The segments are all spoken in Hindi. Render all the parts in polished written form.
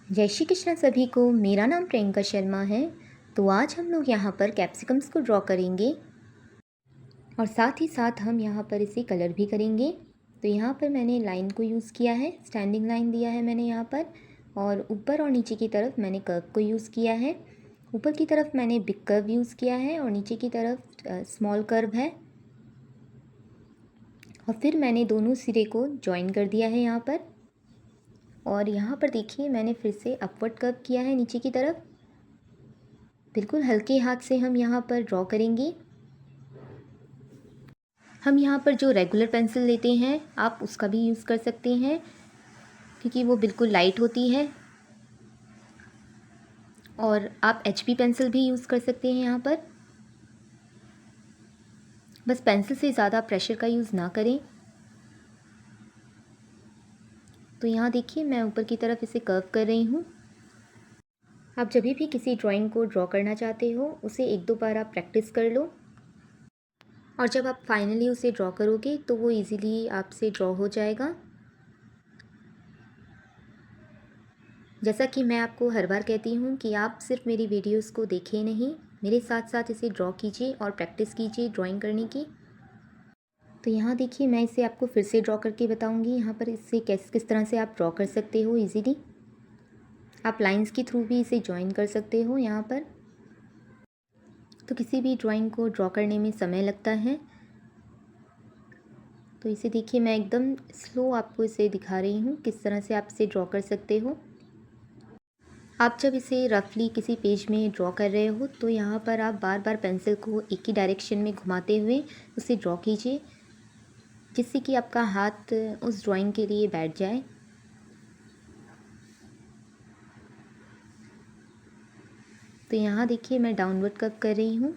जय श्री कृष्ण सभी को। मेरा नाम प्रियंका शर्मा है। तो आज हम लोग यहाँ पर कैप्सिकम्स को ड्रॉ करेंगे और साथ ही साथ हम यहाँ पर इसे कलर भी करेंगे। तो यहाँ पर मैंने लाइन को यूज़ किया है, स्टैंडिंग लाइन दिया है मैंने यहाँ पर, और ऊपर और नीचे की तरफ मैंने कर्व को यूज़ किया है। ऊपर की तरफ मैंने बिग कर्व यूज़ किया है और नीचे की तरफ स्मॉल कर्व है। और फिर मैंने दोनों सिरे को जॉइन कर दिया है यहाँ पर। और यहाँ पर देखिए मैंने फिर से अपवर्ड कर्व किया है नीचे की तरफ। बिल्कुल हल्के हाथ से हम यहाँ पर ड्रॉ करेंगे। हम यहाँ पर जो रेगुलर पेंसिल लेते हैं आप उसका भी यूज़ कर सकते हैं, क्योंकि वो बिल्कुल लाइट होती है। और आप HB पेंसिल भी यूज़ कर सकते हैं यहाँ पर। बस पेंसिल से ज़्यादा प्रेशर का यूज़ ना करें। तो यहाँ देखिए मैं ऊपर की तरफ इसे कर्व कर रही हूँ। आप जब भी किसी ड्राइंग को ड्रॉ करना चाहते हो उसे एक दो बार आप प्रैक्टिस कर लो, और जब आप फाइनली उसे ड्रॉ करोगे तो वो इजीली आपसे ड्रॉ हो जाएगा। जैसा कि मैं आपको हर बार कहती हूँ कि आप सिर्फ मेरी वीडियोस को देखें नहीं, मेरे साथ साथ इसे ड्रॉ कीजिए और प्रैक्टिस कीजिए ड्राइंग करने की। तो यहाँ देखिए मैं इसे आपको फिर से ड्रॉ करके बताऊँगी यहाँ पर इसे किस तरह से आप ड्रॉ कर सकते हो इजीली। आप लाइंस के थ्रू भी इसे ज्वाइन कर सकते हो यहाँ पर। तो किसी भी ड्राइंग को ड्रॉ करने में समय लगता है, तो इसे देखिए मैं एकदम स्लो आपको इसे दिखा रही हूँ किस तरह से आप इसे ड्रॉ कर सकते हो। आप जब इसे रफली किसी पेज में ड्रॉ कर रहे हो तो यहाँ पर आप बार बार पेंसिल को एक ही डायरेक्शन में घुमाते हुए उसे ड्रॉ कीजिए, जिससे कि आपका हाथ उस ड्राइंग के लिए बैठ जाए। तो यहाँ देखिए मैं डाउनवर्ड कर्व कर रही हूँ।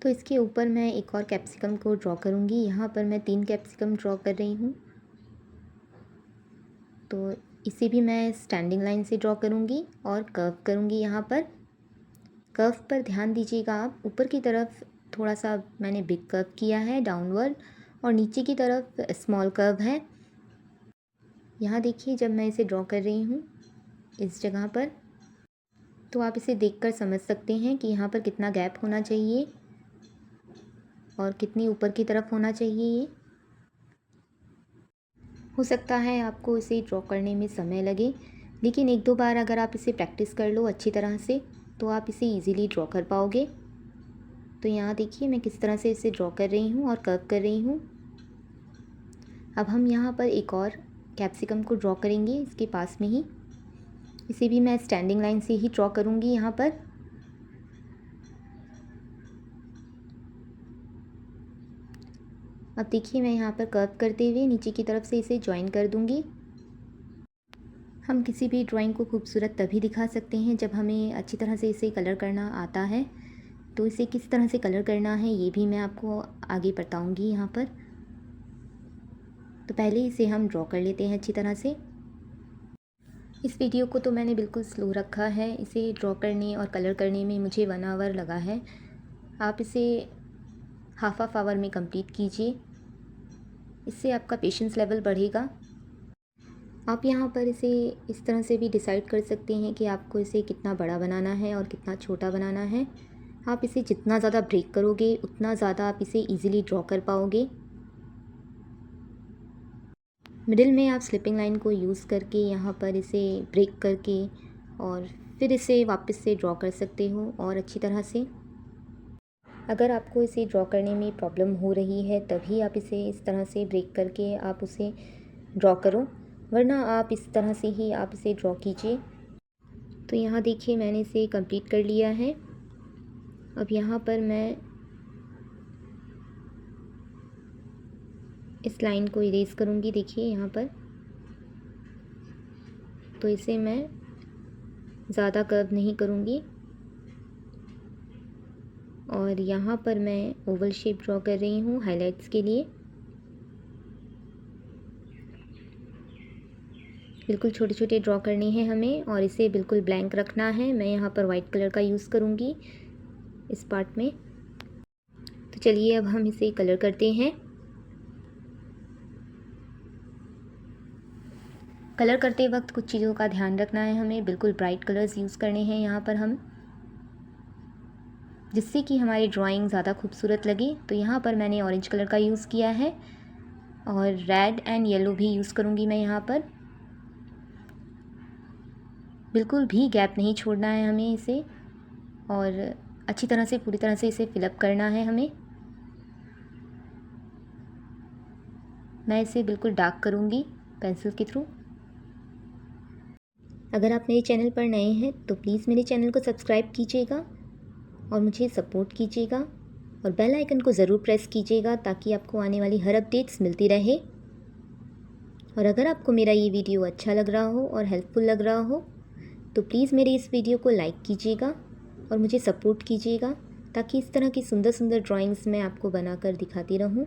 तो इसके ऊपर मैं एक और कैप्सिकम को ड्रॉ करूँगी। यहाँ पर मैं 3 कैप्सिकम ड्रॉ कर रही हूँ। तो इसे भी मैं स्टैंडिंग लाइन से ड्रॉ करूँगी और कर्व करूँगी। यहाँ पर कर्व पर ध्यान दीजिएगा आप। ऊपर की तरफ थोड़ा सा मैंने बिग कर्व किया है डाउनवर्ड, और नीचे की तरफ स्मॉल कर्व है। यहाँ देखिए जब मैं इसे ड्रॉ कर रही हूँ इस जगह पर, तो आप इसे देखकर समझ सकते हैं कि यहाँ पर कितना गैप होना चाहिए और कितनी ऊपर की तरफ होना चाहिए ये। हो सकता है आपको इसे ड्रॉ करने में समय लगे, लेकिन एक दो बार अगर आप इसे प्रैक्टिस कर लो अच्छी तरह से तो आप इसे ईज़िली ड्रॉ कर पाओगे। तो यहाँ देखिए मैं किस तरह से इसे ड्रॉ कर रही हूँ और कर्व कर रही हूँ। अब हम यहाँ पर एक और कैप्सिकम को ड्रॉ करेंगे इसके पास में ही। इसे भी मैं स्टैंडिंग लाइन से ही ड्रॉ करूँगी यहाँ पर। अब देखिए मैं यहाँ पर कर्व करते हुए नीचे की तरफ से इसे ज्वाइन कर दूँगी। हम किसी भी ड्राइंग को खूबसूरत तभी दिखा सकते हैं जब हमें अच्छी तरह से इसे कलर करना आता है। तो इसे किस तरह से कलर करना है ये भी मैं आपको आगे बताऊँगी यहाँ पर। तो पहले इसे हम ड्रॉ कर लेते हैं अच्छी तरह से। इस वीडियो को तो मैंने बिल्कुल स्लो रखा है। इसे ड्रॉ करने और कलर करने में मुझे 1 आवर लगा है। आप इसे हाफ आवर में कंप्लीट कीजिए, इससे आपका पेशेंस लेवल बढ़ेगा। आप यहाँ पर इसे इस तरह से भी डिसाइड कर सकते हैं कि आपको इसे कितना बड़ा बनाना है और कितना छोटा बनाना है। आप इसे जितना ज़्यादा ब्रेक करोगे उतना ज़्यादा आप इसे ईज़िली ड्रॉ कर पाओगे। मिडिल में आप स्लिपिंग लाइन को यूज़ करके यहाँ पर इसे ब्रेक करके और फिर इसे वापस से ड्रॉ कर सकते हो और अच्छी तरह से। अगर आपको इसे ड्रॉ करने में प्रॉब्लम हो रही है तभी आप इसे इस तरह से ब्रेक करके आप उसे ड्रॉ करो, वरना आप इस तरह से ही आप इसे ड्रॉ कीजिए। तो यहाँ देखिए मैंने इसे कंप्लीट कर लिया है। अब यहाँ पर मैं इस लाइन को इरेज करूँगी। देखिए यहाँ पर तो इसे मैं ज़्यादा कर्व नहीं करूँगी, और यहाँ पर मैं ओवल शेप ड्रॉ कर रही हूँ हाइलाइट्स के लिए। बिल्कुल छोटे छोटे ड्रॉ करने हैं हमें और इसे बिल्कुल ब्लैंक रखना है। मैं यहाँ पर वाइट कलर का यूज़ करूँगी इस पार्ट में। तो चलिए अब हम इसे कलर करते हैं। कलर करते वक्त कुछ चीज़ों का ध्यान रखना है हमें, बिल्कुल ब्राइट कलर्स यूज़ करने हैं यहाँ पर हम, जिससे कि हमारी ड्राइंग ज़्यादा खूबसूरत लगे। तो यहाँ पर मैंने ऑरेंज कलर का यूज़ किया है और रेड एंड येलो भी यूज़ करूँगी मैं यहाँ पर। बिल्कुल भी गैप नहीं छोड़ना है हमें इसे, और अच्छी तरह से पूरी तरह से इसे फिलअप करना है हमें। मैं इसे बिल्कुल डार्क करूँगी पेंसिल के थ्रू। अगर आप मेरे चैनल पर नए हैं तो प्लीज़ मेरे चैनल को सब्सक्राइब कीजिएगा और मुझे सपोर्ट कीजिएगा, और बेल आइकन को ज़रूर प्रेस कीजिएगा ताकि आपको आने वाली हर अपडेट्स मिलती रहे। और अगर आपको मेरा ये वीडियो अच्छा लग रहा हो और हेल्पफुल लग रहा हो तो प्लीज़ मेरे इस वीडियो को लाइक कीजिएगा और मुझे सपोर्ट कीजिएगा, ताकि इस तरह की सुंदर सुंदर ड्राइंग्स मैं आपको बनाकर दिखाती रहूं,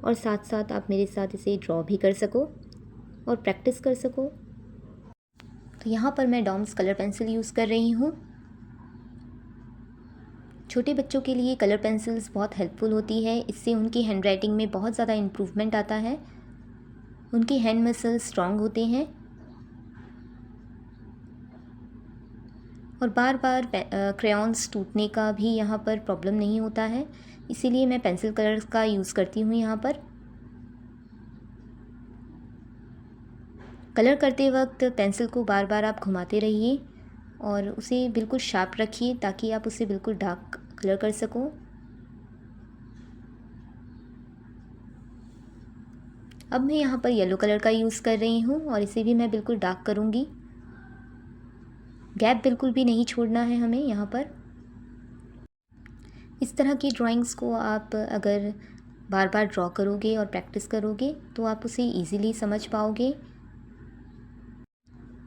और साथ साथ आप मेरे साथ इसे ड्रॉ भी कर सको और प्रैक्टिस कर सको। तो यहाँ पर मैं डॉम्स कलर पेंसिल यूज़ कर रही हूँ। छोटे बच्चों के लिए कलर पेंसिल्स बहुत हेल्पफुल होती है, इससे उनकी हैंड राइटिंग में बहुत ज़्यादा इम्प्रूवमेंट आता है, उनके हैंड मसल्स स्ट्रॉन्ग होते हैं और बार बार क्रेयॉन्स टूटने का भी यहाँ पर प्रॉब्लम नहीं होता है। इसीलिए मैं पेंसिल कलर का यूज़ करती हूँ यहाँ पर। कलर करते वक्त पेंसिल को बार बार आप घुमाते रहिए और उसे बिल्कुल शार्प रखिए ताकि आप उसे बिल्कुल डार्क कलर कर सको। अब मैं यहाँ पर येलो कलर का यूज़ कर रही हूँ और इसे भी मैं बिल्कुल डार्क करूँगी। गैप बिल्कुल भी नहीं छोड़ना है हमें यहाँ पर। इस तरह की ड्राइंग्स को आप अगर बार बार ड्रॉ करोगे और प्रैक्टिस करोगे तो आप उसे ईज़िली समझ पाओगे।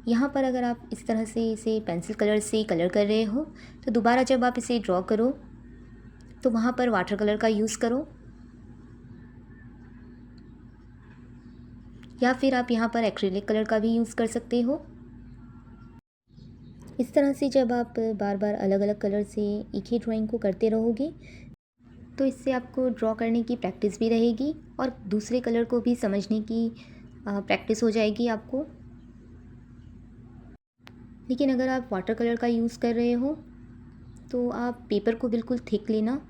यहाँ पर अगर आप इस तरह से इसे पेंसिल कलर से कलर कर रहे हो तो दोबारा जब आप इसे ड्रॉ करो तो वहाँ पर वाटर कलर का यूज़ करो, या फिर आप यहाँ पर एक्रिलिक कलर का भी यूज़ कर सकते हो। इस तरह से जब आप बार बार अलग अलग कलर से एक ही ड्राइंग को करते रहोगे तो इससे आपको ड्रॉ करने की प्रैक्टिस भी रहेगी और दूसरे कलर को भी समझने की प्रैक्टिस हो जाएगी आपको। लेकिन अगर आप वाटर कलर का यूज़ कर रहे हो तो आप पेपर को बिल्कुल थिक लेना,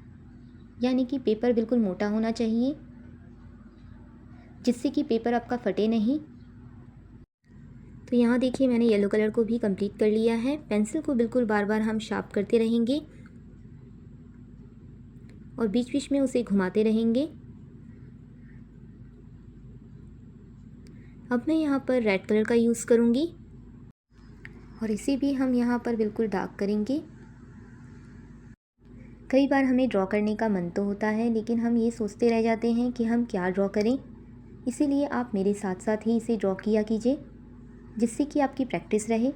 यानी कि पेपर बिल्कुल मोटा होना चाहिए जिससे कि पेपर आपका फटे नहीं। तो यहाँ देखिए मैंने येलो कलर को भी कंप्लीट कर लिया है। पेंसिल को बिल्कुल बार बार हम शार्प करते रहेंगे और बीच बीच में उसे घुमाते रहेंगे। अब मैं यहाँ पर रेड कलर का यूज़ करूँगी और इसे भी हम यहाँ पर बिल्कुल डार्क करेंगे। कई बार हमें ड्रॉ करने का मन तो होता है लेकिन हम ये सोचते रह जाते हैं कि हम क्या ड्रॉ करें, इसीलिए आप मेरे साथ साथ ही इसे ड्रॉ किया कीजिए जिससे कि आपकी प्रैक्टिस रहे।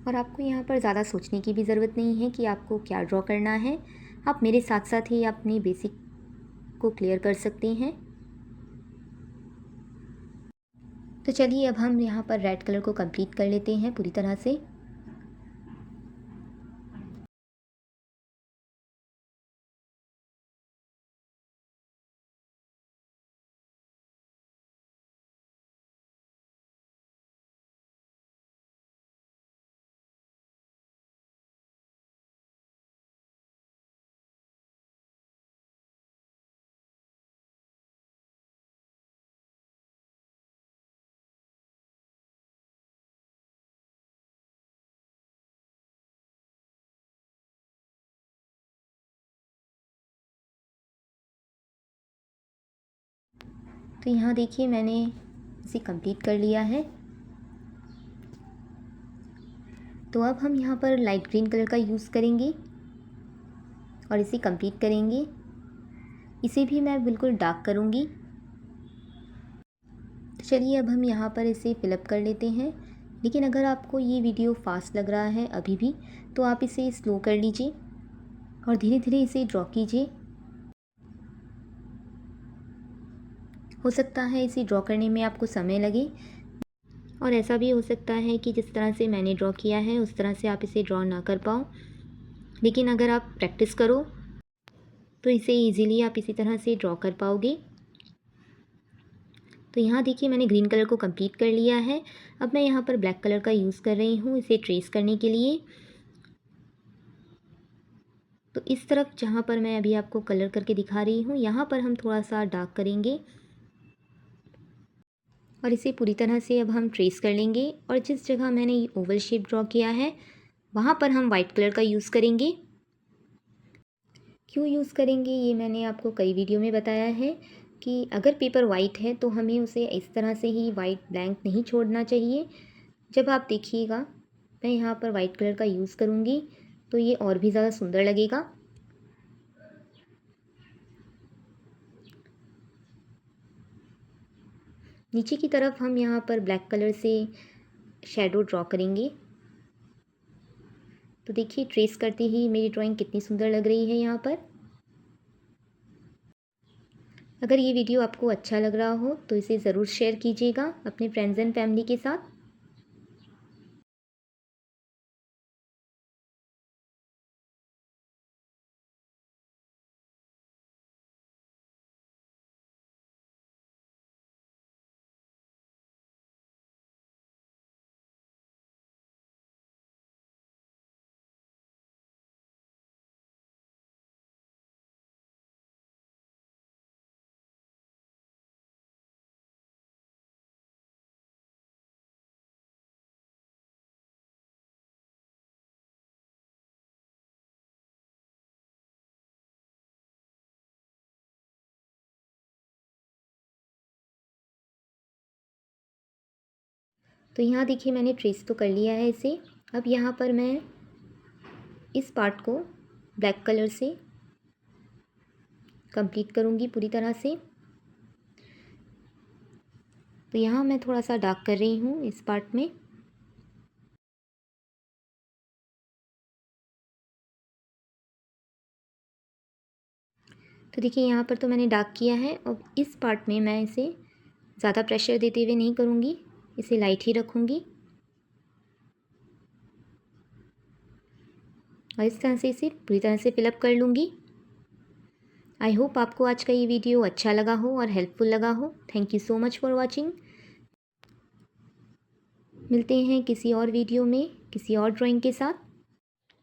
और आपको यहाँ पर ज़्यादा सोचने की भी ज़रूरत नहीं है कि आपको क्या ड्रॉ करना है, आप मेरे साथ साथ ही अपनी बेसिक को क्लियर कर सकते हैं। तो चलिए अब हम यहाँ पर रेड कलर को कंप्लीट कर लेते हैं पूरी तरह से। तो यहाँ देखिए मैंने इसे कंप्लीट कर लिया है। तो अब हम यहाँ पर लाइट ग्रीन कलर का यूज़ करेंगे और इसे कंप्लीट करेंगे। इसे भी मैं बिल्कुल डार्क करूँगी। तो चलिए अब हम यहाँ पर इसे फिलअप कर लेते हैं। लेकिन अगर आपको ये वीडियो फास्ट लग रहा है अभी भी तो आप इसे स्लो कर लीजिए और धीरे धीरे इसे ड्रॉ कीजिए। हो सकता है इसे ड्रॉ करने में आपको समय लगे और ऐसा भी हो सकता है कि जिस तरह से मैंने ड्रॉ किया है उस तरह से आप इसे ड्रॉ ना कर पाओ। लेकिन अगर आप प्रैक्टिस करो तो इसे ईज़िली आप इसी तरह से ड्रॉ कर पाओगे। तो यहाँ देखिए मैंने ग्रीन कलर को कंप्लीट कर लिया है। अब मैं यहाँ पर ब्लैक कलर का यूज़ कर रही हूँ इसे ट्रेस करने के लिए। तो इस तरफ जहाँ पर मैं अभी आपको कलर करके दिखा रही हूँ, यहाँ पर हम थोड़ा सा डार्क करेंगे और इसे पूरी तरह से अब हम ट्रेस कर लेंगे। और जिस जगह मैंने ये ओवल शेप ड्रॉ किया है वहाँ पर हम वाइट कलर का यूज़ करेंगे। क्यों यूज़ करेंगे ये मैंने आपको कई वीडियो में बताया है कि अगर पेपर वाइट है तो हमें उसे इस तरह से ही वाइट ब्लैंक नहीं छोड़ना चाहिए। जब आप देखिएगा मैं यहाँ पर वाइट कलर का यूज़ करूँगी तो ये और भी ज़्यादा सुंदर लगेगा। नीचे की तरफ हम यहाँ पर ब्लैक कलर से शैडो ड्रॉ करेंगे। तो देखिए ट्रेस करते ही मेरी ड्राइंग कितनी सुंदर लग रही है यहाँ पर। अगर ये वीडियो आपको अच्छा लग रहा हो तो इसे ज़रूर शेयर कीजिएगा अपने फ्रेंड्स एंड फैमिली के साथ। तो यहाँ देखिए मैंने ट्रेस तो कर लिया है इसे। अब यहाँ पर मैं इस पार्ट को ब्लैक कलर से कंप्लीट करूँगी पूरी तरह से। तो यहाँ मैं थोड़ा सा डार्क कर रही हूँ इस पार्ट में। तो देखिए यहाँ पर तो मैंने डार्क किया है। अब इस पार्ट में मैं इसे ज़्यादा प्रेशर देते हुए नहीं करूँगी, इसे लाइट ही रखूँगी और इस तरह से इसे पूरी तरह से फिलअप कर लूँगी। आई होप आपको आज का ये वीडियो अच्छा लगा हो और हेल्पफुल लगा हो। Thank you so much for watching. मिलते हैं किसी और वीडियो में किसी और ड्राइंग के साथ,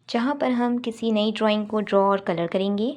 जहाँ पर हम किसी नई ड्राइंग को ड्रॉ और कलर करेंगे।